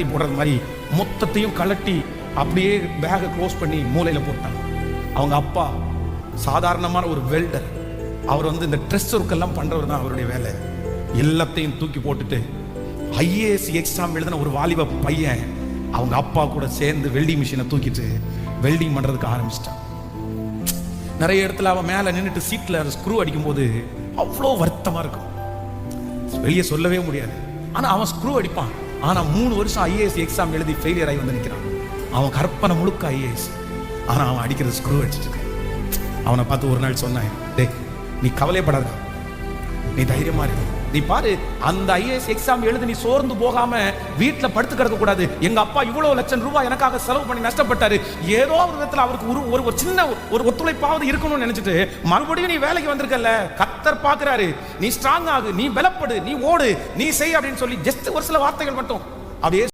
கழட்டி போடுறது மாதிரி மொத்தத்தையும் கழட்டி அப்படியே பேகை க்ளோஸ் பண்ணி மூலையில் போட்டாங்க. அவங்க அப்பா சாதாரணமான ஒரு வெல்டர். அவர் இந்த ட்ரெஸ் ஒர்க்கெல்லாம் பண்றவர் தான் அவருடைய வேலை. எல்லாத்தையும் தூக்கி போட்டுட்டு ஐஏஎஸ் எக்ஸாம் எழுதின ஒரு வாலிப பையன் அவங்க அப்பா கூட சேர்ந்து வெல்டிங் மிஷினை தூக்கிட்டு வெல்டிங் பண்றதுக்கு ஆரம்பிச்சிட்டான். நிறைய இடத்துல அவன் மேல நின்றுட்டு சீட்ல ஸ்க்ரூ அடிக்கும் போது அவ்வளோ வருத்தமா இருக்கும், வெளியே சொல்லவே முடியாது. ஆனா அவன் ஸ்க்ரூ அடிப்பான். ஆனா 3 வருஷம் ஐஏஎஸ் எக்ஸாம் எழுதி ஃபெயிலியர் ஆகி நிற்கிறான். அவன் கற்பனை முழுக்க ஐஏஎஸ், ஆனா அவன் அடிக்கிறது ஸ்க்ரூ அடிச்சிட்டு இருக்கான். அவனை பார்த்து ஒரு நாள் சொன்னேன், டேய் நீ கவலைப்படாத, நீ தைரியமா இரு. நீ பாரு, அந்த ஐஏஎஸ் எக்ஸாம் எழுதி நீ சோர்ந்து போகாம வீட்டுல படுத்து கிடக்க கூடாது. எங்க அப்பா இவ்வளவு லட்சம் ரூபாய் எனக்காக செலவு பண்ணி நஷ்டப்பட்டாரு. ஏதோ ஒரு விதத்துல அவருக்கு ஒரு சின்ன ஒரு ஒத்துழைப்பாவது இருக்கணும்னு நினைச்சிட்டு மறுபடியும் நீ வேலைக்கு வந்திருக்கல, கர்த்தர் பாக்குறாரு. நீ ஸ்ட்ராங் ஆகு, நீ பலப்படு, நீ ஓடு, நீ செய் அப்படின்னு சொல்லி ஜஸ்ட் ஒரு சில வார்த்தைகள் மட்டும் அப்படியே